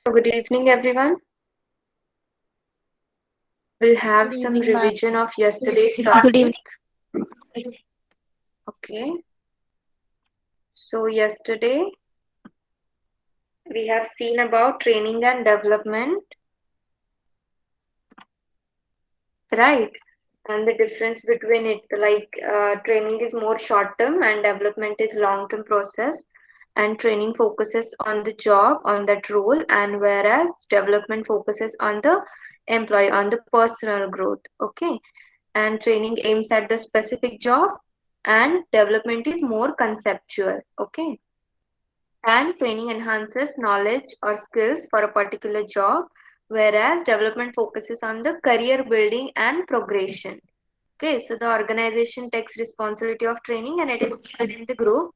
So, good evening, everyone. We'll have Good some evening, ma'am. revision of yesterday's Good topic. evening. Okay. So, yesterday we have seen about training and development, right? And the difference between it, training is more short term and development is long term process. And training focuses on the job, on that role, and whereas development focuses on the employee, on the personal growth. Okay. And training aims at the specific job and development is more conceptual. Okay. And training enhances knowledge or skills for a particular job, whereas development focuses on the career building and progression. Okay, so the organization takes responsibility of training and it is given in the group.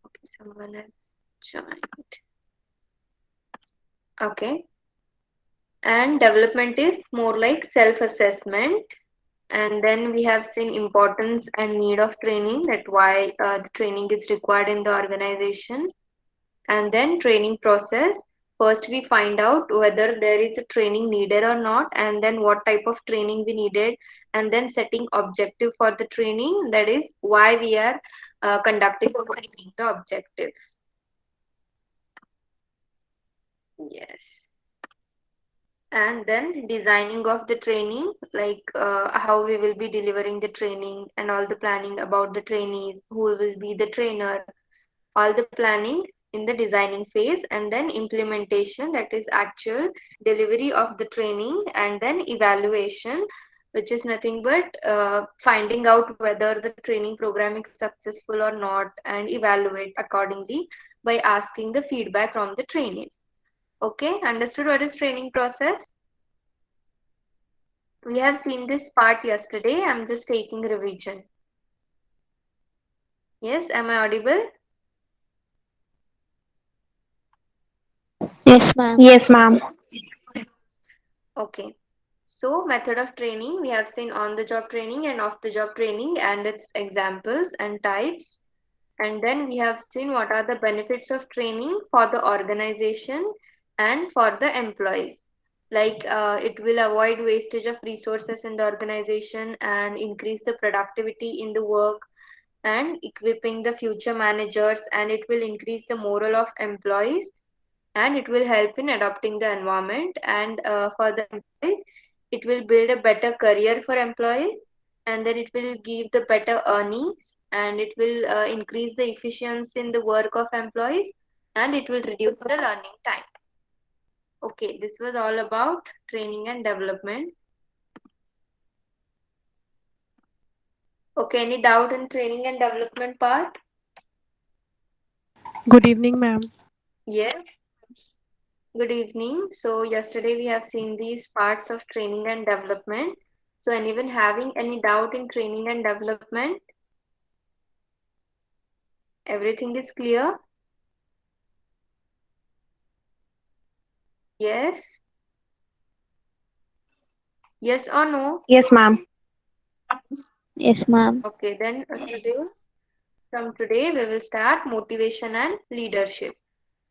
Okay, someone has joined. Okay, and development is more like self-assessment. And then we have seen importance and need of training, that why the training is required in the organization. And then training process, first we find out whether there is a training needed or not, and then what type of training we needed, and then setting objective for the training, that is why we are conducting the training, the objective. Yes. And then designing of the training, how we will be delivering the training and all the planning about the trainees, who will be the trainer, all the planning in the designing phase, and then implementation, that is actual delivery of the training, and then evaluation, which is nothing but finding out whether the training program is successful or not, and evaluate accordingly by asking the feedback from the trainees. Okay, understood what is training process? We have seen this part yesterday. I'm just taking revision. Yes, am I audible? Yes, ma'am. Yes, ma'am. Okay. So, method of training, we have seen on the job training and off the job training and its examples and types. And then we have seen what are the benefits of training for the organization and for the employees. It will avoid wastage of resources in the organization and increase the productivity in the work and equipping the future managers, and it will increase the morale of employees, and it will help in adopting the environment, and for the employees it will build a better career for employees, and then it will give the better earnings, and it will increase the efficiency in the work of employees, and it will reduce the learning time. Okay, this was all about training and development. Okay, any doubt in training and development part? Good evening, ma'am. Yes. Good evening. So yesterday we have seen these parts of training and development. So anyone having any doubt in training and development? Everything is clear? Yes? Yes or no? Yes, ma'am. Yes, ma'am. Okay, then from today we will start motivation and leadership.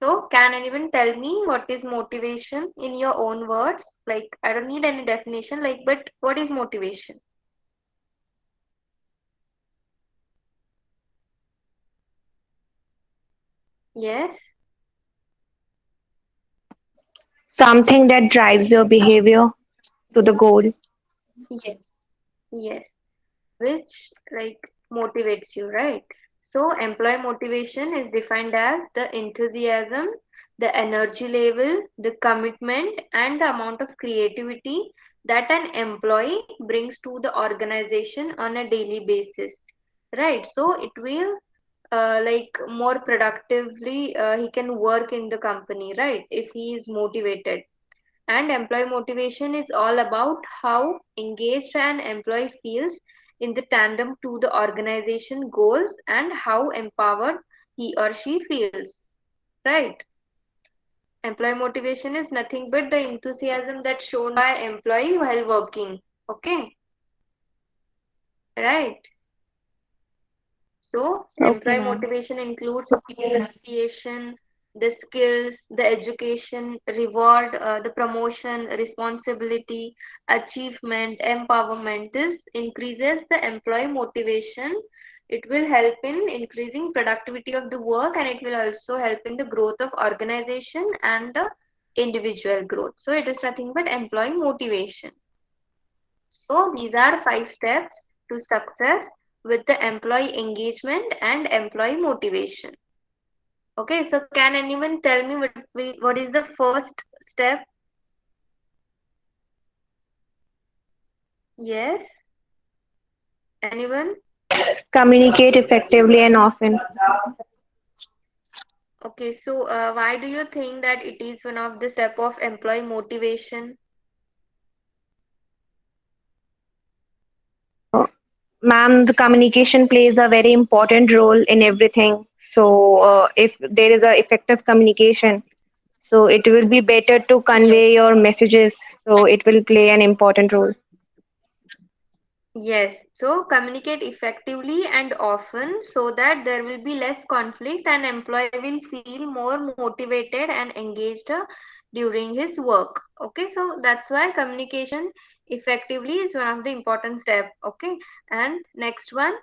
So can anyone tell me what is motivation in your own words? Like I don't need any definition, but what is motivation? Yes? Something that drives your behavior to the goal. Yes. Yes. Which motivates you, right? So employee motivation is defined as the enthusiasm, the energy level, the commitment, and the amount of creativity that an employee brings to the organization on a daily basis, right? So it will more productively he can work in the company, right, if he is motivated. And employee motivation is all about how engaged an employee feels in the tandem to the organization goals and how empowered he or she feels. Right? Employee motivation is nothing but the enthusiasm that's shown by employee while working. Okay? Right? So, Okay, employee ma'am. motivation includes appreciation, the skills, the education, reward, the promotion, responsibility, achievement, empowerment. This increases the employee motivation. It will help in increasing productivity of the work, and it will also help in the growth of organization and the individual growth. So it is nothing but employee motivation. So these are 5 steps to success with the employee engagement and employee motivation. Okay, so can anyone tell me what is the first step? Yes, anyone? Communicate effectively and often. Okay, so why do you think that it is one of the step of employee motivation? Ma'am, the communication plays a very important role in everything. So, if there is a effective communication, so it will be better to convey Yes. your messages. So, it will play an important role. Yes, so communicate effectively and often so that there will be less conflict and employee will feel more motivated and engaged during his work. Okay, so that's why communication effectively is one of the important step. Okay, and next one,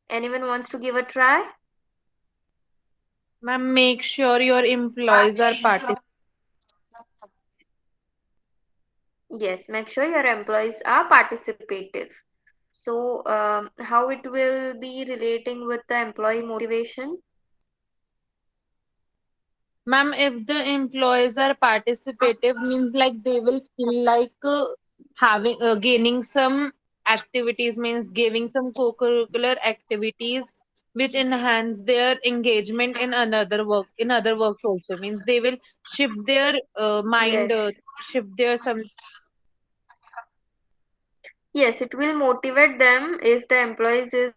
anyone wants to give a try? Ma'am, make sure your employees are participating. Yes, make sure your employees are participative. So, how it will be relating with the employee motivation? Ma'am, if the employees are participative, means like they will feel like having gaining some activities, means giving some co-curricular activities which enhance their engagement in another work, in other works also. Means they will shift their mind, Yes. shift their some. Yes, it will motivate them if the employees is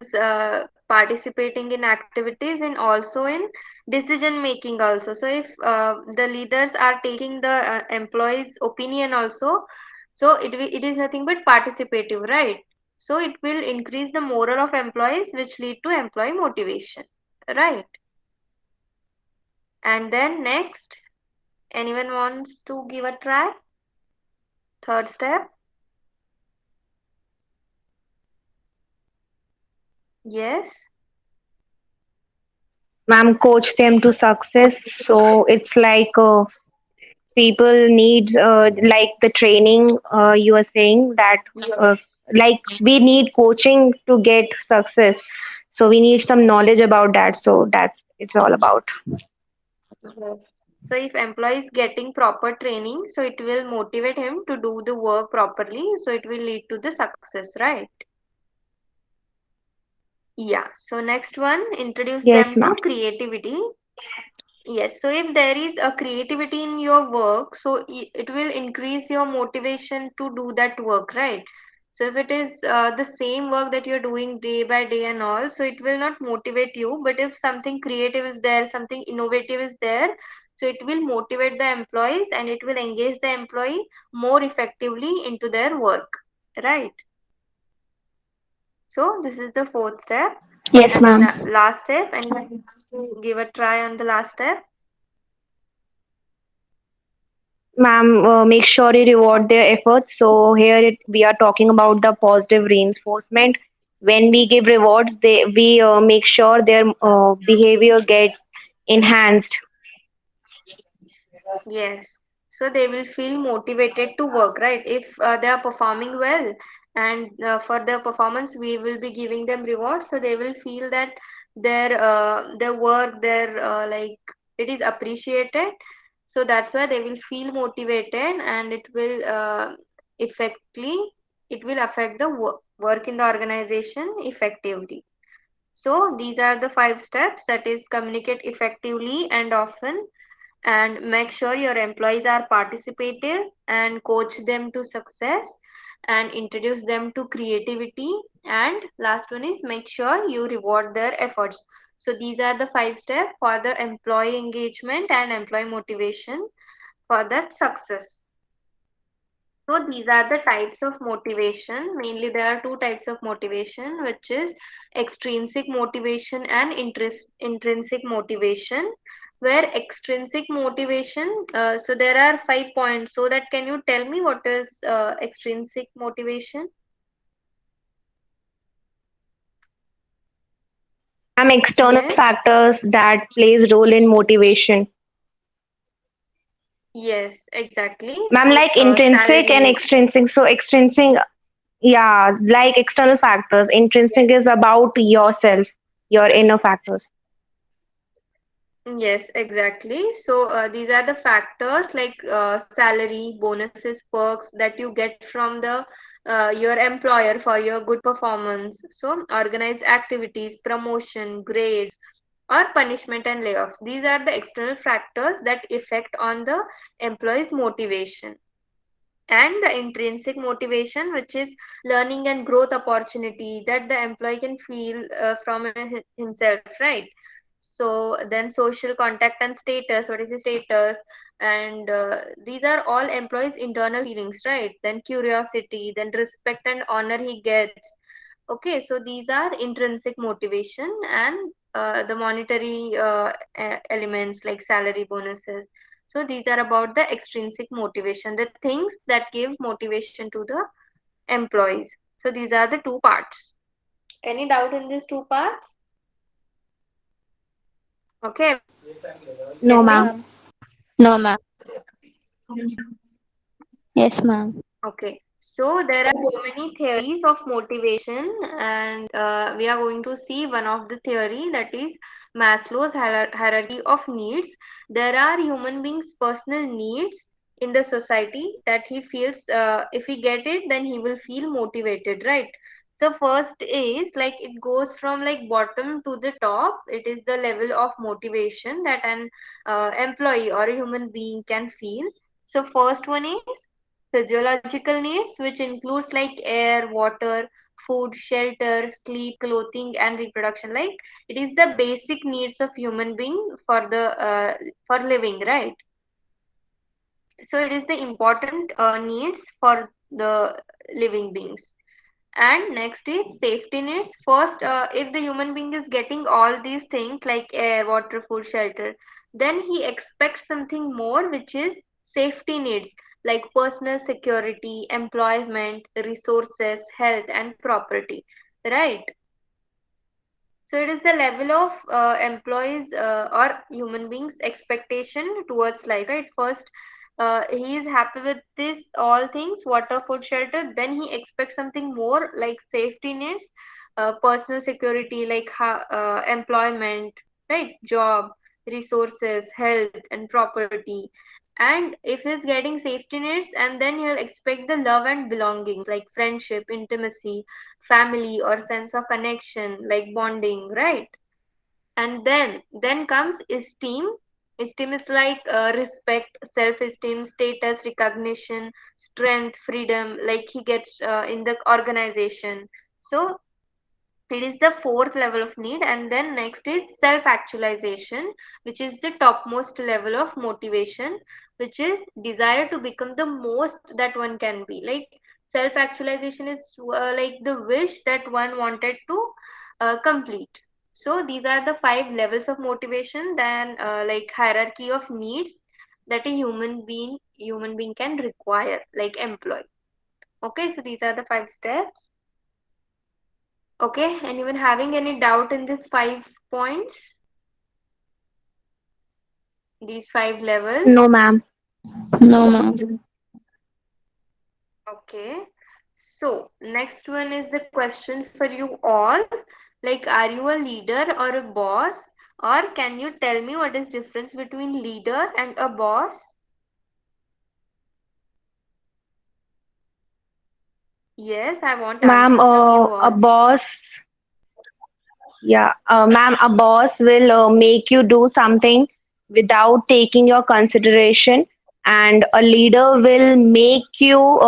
participating in activities and also in decision making also. So if the leaders are taking the employees' opinion also, so it is nothing but participative, right? So it will increase the morale of employees, which lead to employee motivation, right? And then next, anyone wants to give a try? Third step, yes. Ma'am, coach them to success. So, it's like people need, like the training you are saying that, uh, Yes. like we need coaching to get success. So, we need some knowledge about that. So, that's it's all about. Yes. So if employee is getting proper training, so it will motivate him to do the work properly. So it will lead to the success, right? Yeah. So next one, introduce Yes, them ma'am. to creativity. Yes. So if there is a creativity in your work, so it will increase your motivation to do that work, right? So if it is the same work that you're doing day by day and all, so it will not motivate you. But if something creative is there, something innovative is there, so it will motivate the employees and it will engage the employee more effectively into their work, right? So this is the fourth step. Yes, And ma'am. last step, and you wants to give a try on the last step. Ma'am, make sure you reward their efforts. So here we are talking about the positive reinforcement. When we give rewards, we make sure their behavior gets enhanced. Yes. So they will feel motivated to work, right? If they are performing well, and for their performance, we will be giving them rewards. So they will feel that their work, their like it is appreciated. So that's why they will feel motivated, and it will effectively it will affect the work in the organization effectively. So these are the 5 steps, that is communicate effectively and often, and make sure your employees are participative and coach them to success and introduce them to creativity, and last one is make sure you reward their efforts. So these are the 5 steps for the employee engagement and employee motivation for that success. So these are the types of motivation. Mainly there are 2 types of motivation, which is extrinsic motivation and intrinsic motivation. where extrinsic motivation, so there are 5 points. So that can you tell me what is extrinsic motivation? Ma'am, external Yes, factors that plays role in motivation. yes, exactly. Ma'am, So like intrinsic and salary. extrinsic. So extrinsic, yeah, like external factors. Intrinsic is about yourself, your inner factors. Yes, exactly. So these are the factors like salary, bonuses, perks that you get from the your employer for your good performance. So organized activities, promotion, grades, or punishment and layoffs. These are the external factors that affect on the employee's motivation. And the intrinsic motivation, which is learning and growth opportunity that the employee can feel from himself, right? So then social contact and status, what is the status? And these are all employees internal feelings, right? Then curiosity, then respect and honor he gets. Okay, so these are intrinsic motivation. And the monetary elements like salary, bonuses. So these are about the extrinsic motivation, the things that give motivation to the employees. So these are the two parts. Any doubt in these two parts? Okay, everyone No, getting? No, ma'am. ma'am. No, ma'am. Yes, ma'am. Okay, so there are so many theories of motivation, and we are going to see one of the theory, that is Maslow's hierarchy of needs. There are human beings' personal needs in the society that he feels if he get it, then he will feel motivated, right? So first is like it goes from like bottom to the top. It is the level of motivation that an employee or a human being can feel. So first one is physiological needs, which includes like air, water, food, shelter, sleep, clothing, and reproduction. Like it is the basic needs of human being for the for living, right? So it is the important needs for the living beings. And next is safety needs. First, if the human being is getting all these things like air, water, food, shelter, then he expects something more, which is safety needs like personal security, employment, resources, health, and property. Right? So it is the level of employees or human beings' expectation towards life, right? First, he is happy with this all things, water, food, shelter. Then he expects something more like safety nets, personal security, like employment, right? Job, resources, health, and property. And if he's getting safety nets, and then he'll expect the love and belongings like friendship, intimacy, family, or sense of connection like bonding, right? And then comes esteem. Esteem is like respect, self-esteem, status, recognition, strength, freedom, like he gets in the organization. So it is the fourth level of need. And then next is self actualization, which is the topmost level of motivation, which is desire to become the most that one can be. Like self actualization is like the wish that one wanted to complete. So these are the five levels of motivation, then like hierarchy of needs that a human being can require, like employee. Okay, so these are the five steps. Okay, anyone having any doubt in these 5 points? These five No, levels? ma'am. No, ma'am. Okay. So, next one is the question for you all. Like, are you a leader or a boss? Or can you tell me what is difference between leader and a boss? Yes, I want Ma'am, answers from you a all. boss, yeah, ma'am, a boss will make you do something without taking your consideration, and a leader will make you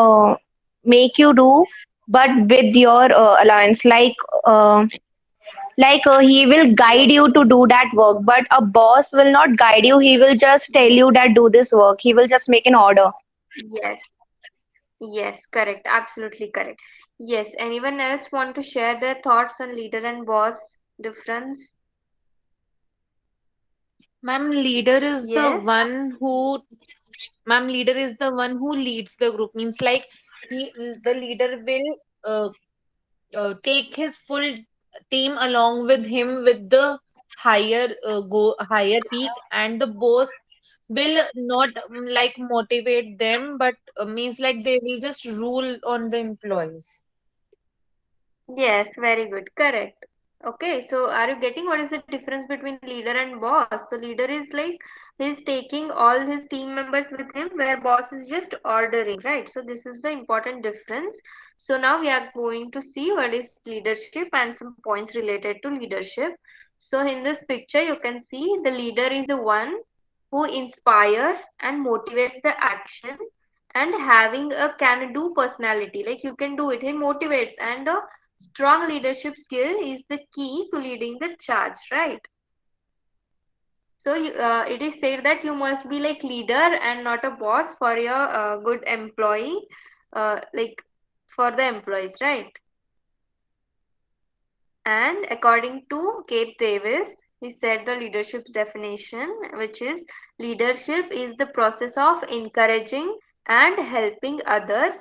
do, but with your allowance. He will guide Yes. you to do that work, but a boss will not guide you. He will just tell you that do this work. He will just make an order. Yes. Yes, correct. Absolutely correct. Yes. Anyone else want to share their thoughts on leader and boss difference? Ma'am, leader is the Yes. one who ma'am, leader is the one who leads the group. Means like he the leader will take his full team along with him with the higher peak, and the boss will not like motivate them, but means like they will just rule on the employees. Yes, very good. Correct. Okay, so are you getting what is the difference between leader and boss? So leader is like he's taking all his team members with him, where boss is just ordering, right? So this is the important difference. So now we are going to see what is leadership and some points related to leadership. So in this picture, you can see the leader is the one who inspires and motivates the action and having a can do personality, like you can do it, he motivates, and a strong leadership skill is the key to leading the charge, right? So it is said that you must be like leader and not a boss for your good employee, like for the employees, right? And according to Kate Davis, he said the leadership's definition, which is leadership is the process of encouraging and helping others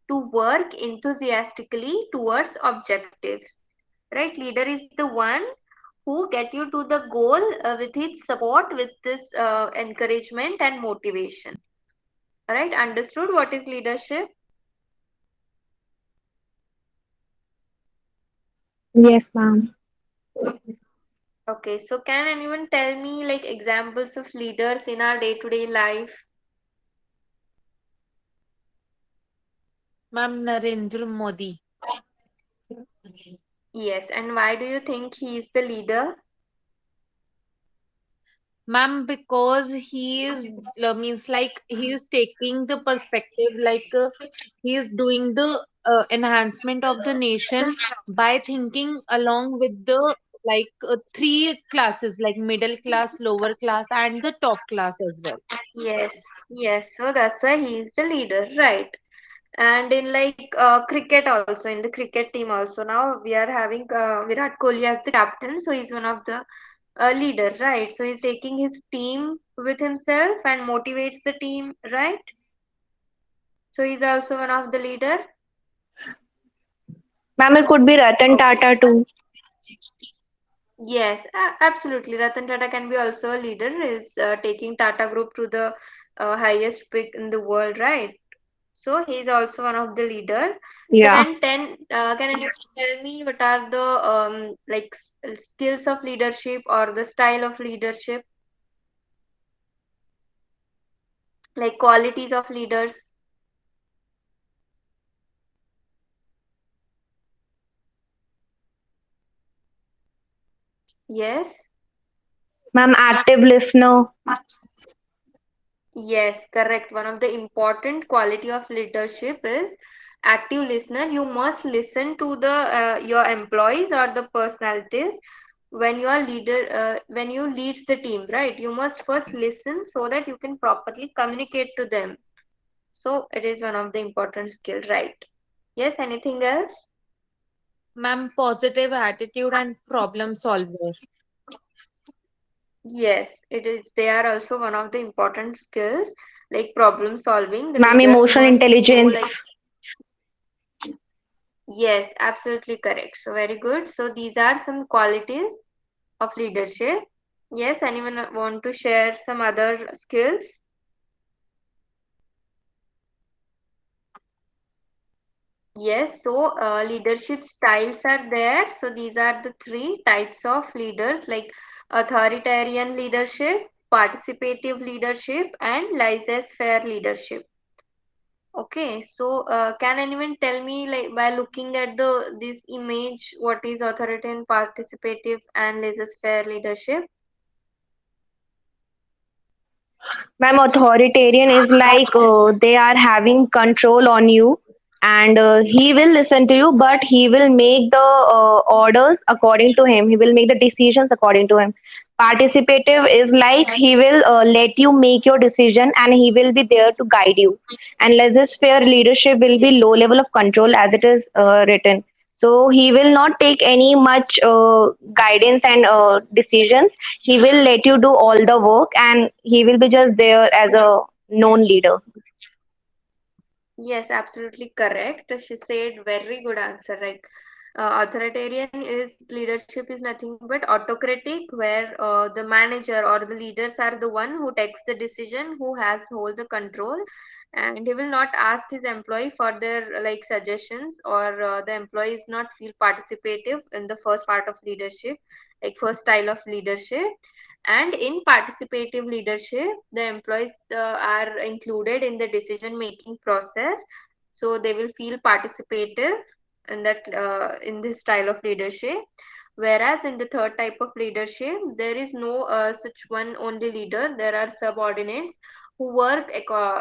to work enthusiastically towards objectives. Right? Leader is the one who get you to the goal with its support, with this encouragement and motivation. Right? Understood what is leadership? Yes, ma'am. Okay, so can anyone tell me like examples of leaders in our day-to-day life? Ma'am, Narendra Modi. Yes, and why do you think he is the leader? Ma'am, because he is means like he is taking the perspective, like he is doing the enhancement of the nation by thinking along with the like three classes, like middle class, lower class, and the top class as well. Yes, yes, so that's why he is the leader, right? And in like cricket also, in the cricket team also, now we are having Virat Kohli as the captain, so he's one of the leader, right? So he's taking his team with himself and motivates the team, right? So he's also one of the leader. Ma'am, it could be Ratan Okay. Tata too. Yes, absolutely. Ratan Tata can be also a leader, is taking Tata Group to the highest peak in the world, right? So he is also one of the leader. So Yeah. can anyone tell me what are the like skills of leadership or the style of leadership, like qualities of leaders? Yes. Ma'am, active listener. Yes, correct. One of the important quality of leadership is active listener. You must listen to the your employees or the personalities when you are leader when you leads the team, right? You must first listen so that you can properly communicate to them. So it is one of the important skill, right? Yes, anything else? Ma'am, positive attitude and problem solver. Yes, it is. They are also one of the important skills, like problem solving. The Ma'am, leaders emotional must know intelligence. like. Yes, absolutely correct. So very good. So these are some qualities of leadership. Yes, anyone want to share some other skills? Yes, so leadership styles are there. So these are the three types of leaders, like authoritarian leadership, participative leadership, and laissez-faire leadership. Okay, so can anyone tell me, like, by looking at the this image, what is authoritarian, participative, and laissez-faire leadership? Ma'am, authoritarian is like they are having control on you, and he will listen to you, but he will make the orders according to him. He will make the decisions according to him. Participative is like he will let you make your decision and he will be there to guide you. And laissez-faire leadership will be low level of control as it is written. So he will not take any much guidance and decisions. He will let you do all the work, and he will be just there as a known leader. Yes, absolutely correct. She said very good answer. Like authoritarian is leadership is nothing but autocratic, where the manager or the leaders are the one who takes the decision, who has hold the control, and he will not ask his employee for their like suggestions, or the employee is not feel participative in the first part of leadership, like first style of leadership. And in participative leadership, the employees are included in the decision making process, so they will feel participative in that in this style of leadership. Whereas in the third type of leadership, there is no such one only leader. There are subordinates who work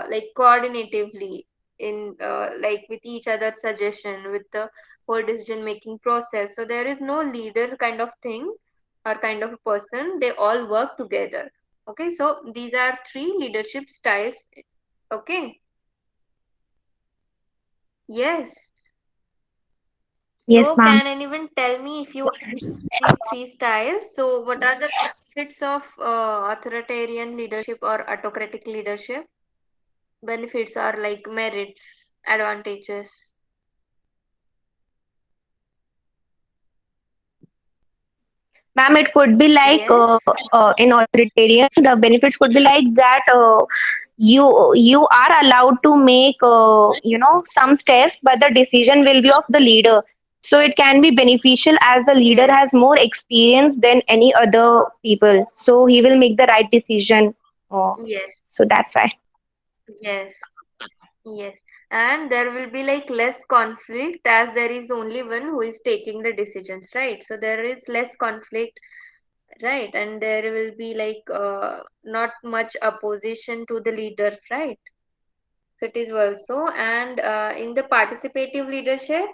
like coordinatively in like with each other's suggestion, with the whole decision making process. So there is no leader kind of thing or kind of a person. They all work together. Okay, so these are three leadership styles. Okay, yes. Yes, So ma'am. can anyone tell me if you understand these three styles? So what are the benefits of authoritarian leadership or autocratic leadership? Benefits are like merits, advantages. Ma'am, it could be like Yes. in authoritarian, the benefits could be like that you are allowed to make some steps, but the decision will be of the leader. So it can be beneficial as the leader has Yes. more experience than any other people. So he will make the right decision. Uh, Yes. so that's why. Yes. Yes, and there will be like less conflict as there is only one who is taking the decisions, right? So there is less conflict, right? And there will be like not much opposition to the leader, right? So it is also, and in the participative leadership,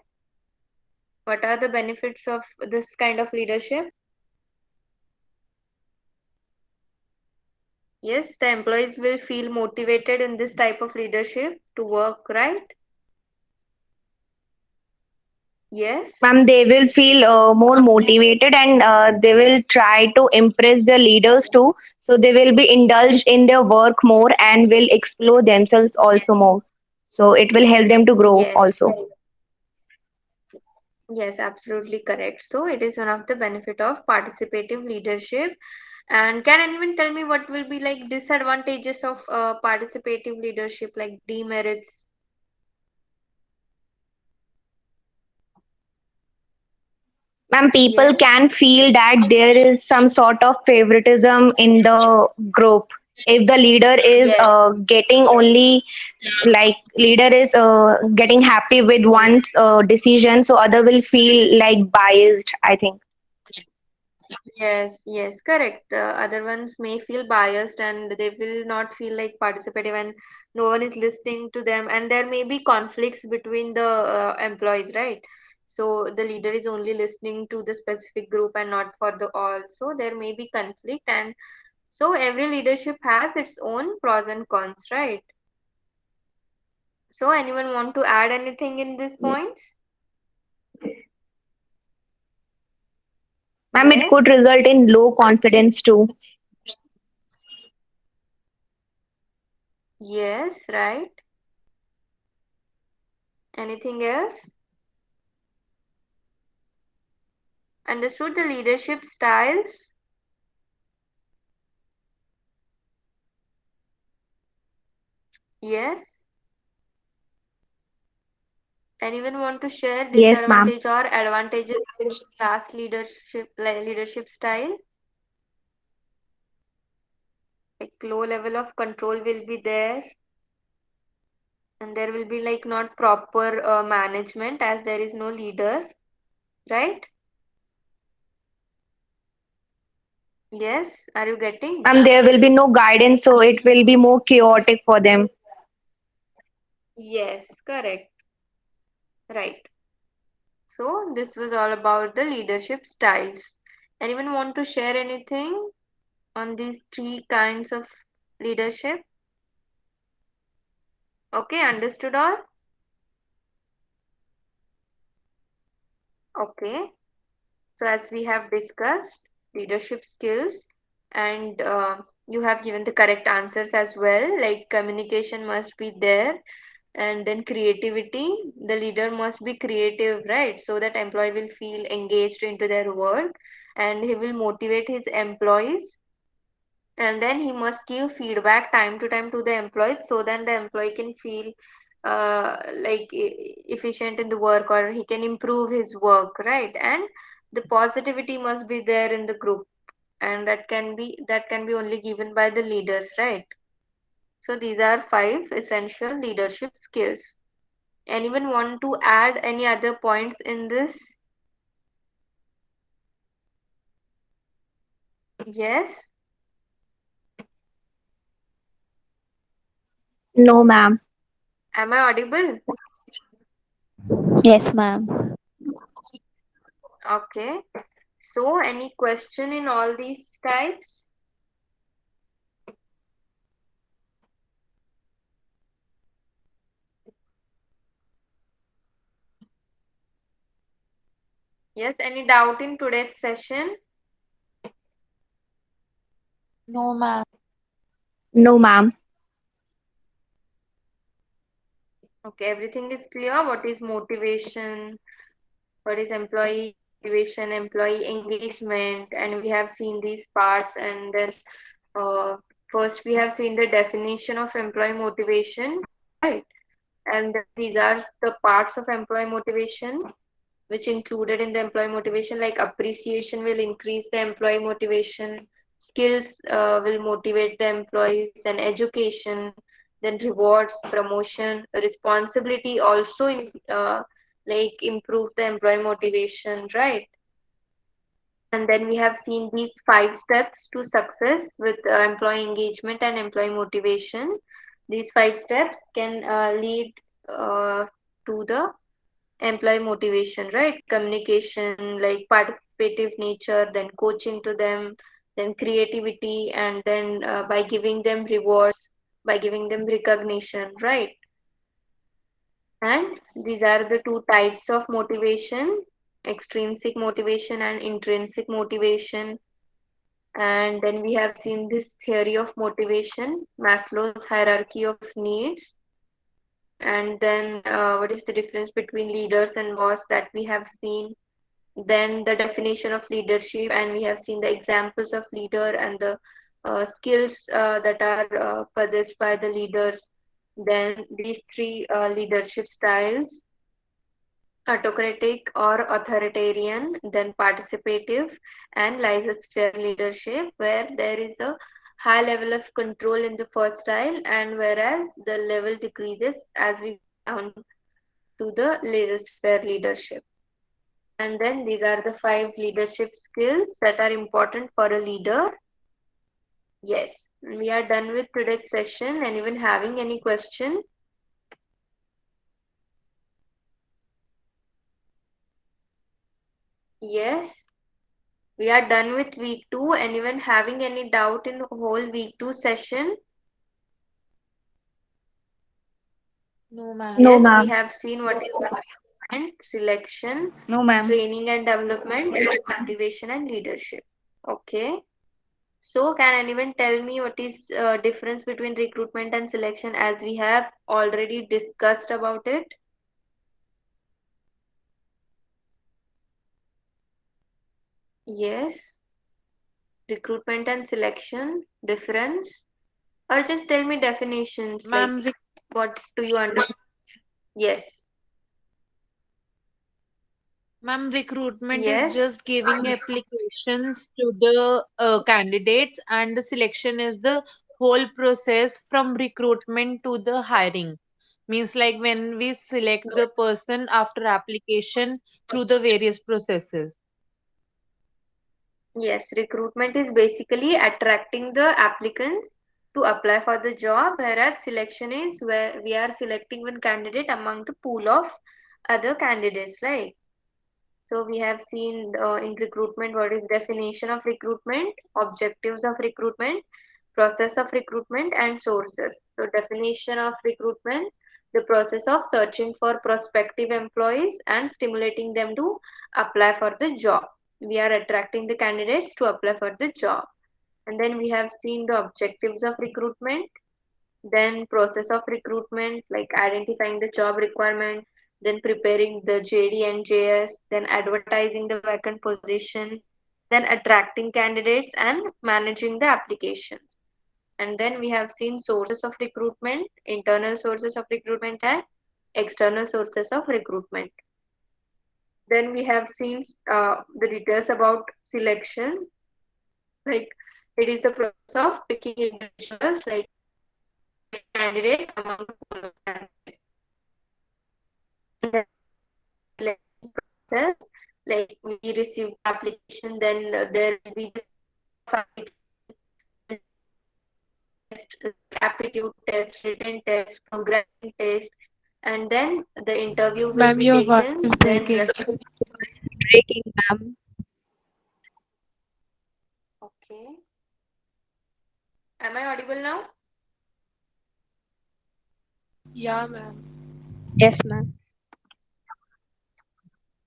what are the benefits of this kind of leadership? Yes, the employees will feel motivated in this type of leadership to work, right? Yes. Ma'am, they will feel more motivated, and they will try to impress the leaders too. So they will be indulged in their work more and will explore themselves also more. So it will help them to grow Yes. also. Yes, absolutely correct. So it is one of the benefit of participative leadership. And can anyone tell me what will be like disadvantages of participative leadership, like demerits? Ma'am, people Yes. can feel that there is some sort of favoritism in the group. If the leader is Yes. getting only like leader is getting happy with Yes. one's decision, so other will feel like biased, I think. Yes. Yes. Correct. Other ones may feel biased and they will not feel like participative, and no one is listening to them. And there may be conflicts between the employees, right? So the leader is only listening to the specific group and not for the all. So there may be conflict, and so every leadership has its own pros and cons, right? So anyone want to add anything in these points? Ma'am, it could Yes. result in low confidence too. Yes, right. Anything else? Understood the leadership styles? Yes. Anyone want to share Yes, ma'am. disadvantage or advantages with class leadership leadership style? Like low level of control will be there, and there will be like not proper management as there is no leader, right? Yes, are you getting? And there will be no guidance, so it will be more chaotic for them. Yes, correct. Right. So this was all about the leadership styles. Anyone want to share anything on these three kinds of leadership? Okay, understood all? Okay. So as we have discussed, leadership skills, and you have given the correct answers as well. Like communication must be there, and then creativity. The leader must be creative, right? So that employee will feel engaged into their work, and he will motivate his employees, and then he must give feedback time to time to the employee so then the employee can feel efficient in the work, or he can improve his work, right? And the positivity must be there in the group, and that can be only given by the leaders, right? So these are five essential leadership skills. Anyone want to add any other points in this? Yes. No, ma'am. Am I audible? Yes, ma'am. Okay. So any question in all these types? Yes, any doubt in today's session? No, ma'am. No, ma'am. Okay, everything is clear. What is motivation? What is employee motivation, employee engagement? And we have seen these parts. And then uh, first we have seen the definition of employee motivation, right? And then these are the parts of employee motivation which included in the employee motivation, like appreciation will increase the employee motivation, skills will motivate the employees, then education, then rewards, promotion, responsibility also improve the employee motivation, right? And then we have seen these five steps to success with employee engagement and employee motivation. These five steps can lead to the employee motivation, right? Communication, like participative nature, then coaching to them, then creativity, and then by giving them rewards, by giving them recognition, right? And these are the two types of motivation: extrinsic motivation and intrinsic motivation. And then we have seen this theory of motivation, Maslow's hierarchy of needs. And then what is the difference between leaders and boss, that we have seen. Then the definition of leadership, and we have seen the examples of leader and the skills that are possessed by the leaders. Then these three leadership styles: autocratic or authoritarian, then participative and laissez-faire leadership, where there is a high level of control in the first style, and whereas the level decreases as we go down to the laissez-faire leadership. And then these are the five leadership skills that are important for a leader. Yes, we are done with today's session. Anyone having any question? Yes, we are done with week 2. Anyone having any doubt in the whole week 2 session? No, ma'am. No, Yes, we ma'am. have seen what is recruitment, selection, No, ma'am. training and development, and motivation and leadership. Okay. So, can anyone tell me what is difference between recruitment and selection, as we have already discussed about it? Yes, recruitment and selection difference, or just tell me definitions, like Ma'am, what do you understand? Yes, ma'am, recruitment is yes, just giving applications to the candidates, and the selection is the whole process from recruitment to the hiring. Means like when we select the person after application through the various processes. yes. Recruitment is basically attracting the applicants to apply for the job, whereas selection is where we are selecting one candidate among the pool of other candidates, right? So we have seen in recruitment what is definition of recruitment, objectives of recruitment, process of recruitment, and sources. So definition of recruitment: the process of searching for prospective employees and stimulating them to apply for the job. We are attracting the candidates to apply for the job. And then we have seen the objectives of recruitment, then process of recruitment, like identifying the job requirement, then preparing the JD and JS, then advertising the vacant position, then attracting candidates and managing the applications. And then we have seen sources of recruitment, internal sources of recruitment and external sources of recruitment. Then we have seen the details about selection, like it is the process of picking individuals, like candidate among the pool of candidates. And then selection process, like we receive the application, then there will be the test, aptitude test, written test, programming test, and then the interview will Ma'am, be your voice taken, is then breaking. Breaking, ma'am. okay. Am I audible now? Yeah, ma'am. Yes, ma'am.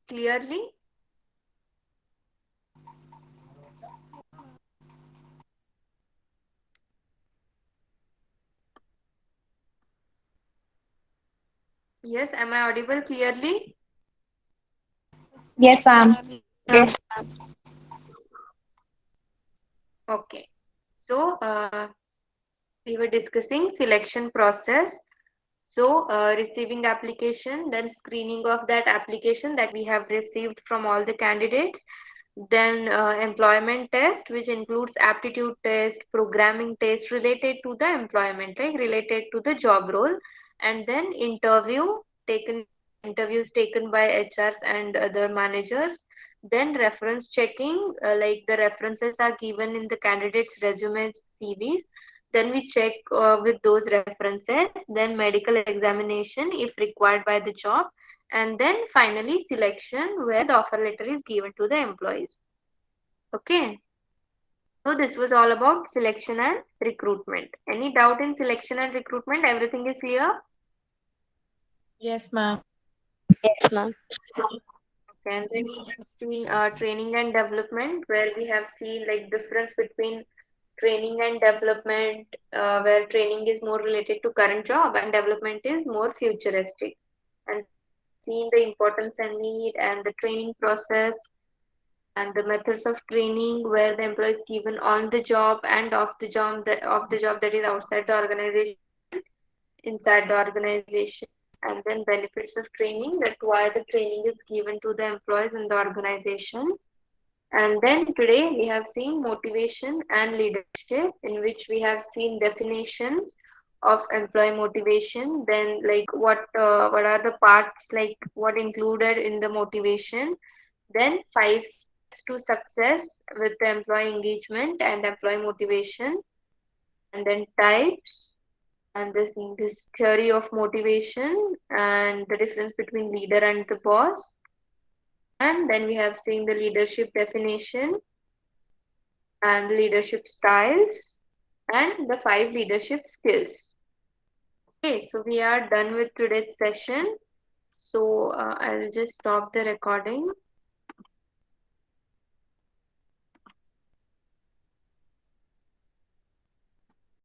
Clearly? Yes, am I audible clearly? Yes, ma'am. Yes. Okay. So, we were discussing selection process. So, receiving application, then screening of that application that we have received from all the candidates, then employment test, which includes aptitude test, programming test related to the employment, like related to the job role, and then taken interviews taken by HRs and other managers. Then reference checking, like the references are given in the candidates' resumes, CVs. Then we check with those references. Then medical examination if required by the job, and then finally selection where the offer letter is given to the employees. Okay, so this was all about selection and recruitment. Any doubt in selection and recruitment? Everything is clear? Yes, ma'am. Yes, ma'am. Okay, and then we have seen training and development, where we have seen like difference between training and development, where training is more related to current job and development is more futuristic. And then we have seen the importance and need and the training process and the methods of training, where the employee is given on the job and off the job that is outside the organization and inside the organization, and then benefits of training, that why the training is given to the employees in the organization. And then today we have seen motivation and leadership, in which we have seen definitions of employee motivation, then like what are the parts, like what included in the motivation, then 5 steps to success with the employee engagement and employee motivation, and then types, and this theory of motivation and the difference between leader and the boss. And then we have seen the leadership definition and leadership styles and the 5 leadership skills. Okay, so we are done with today's session. So I'll just stop the recording.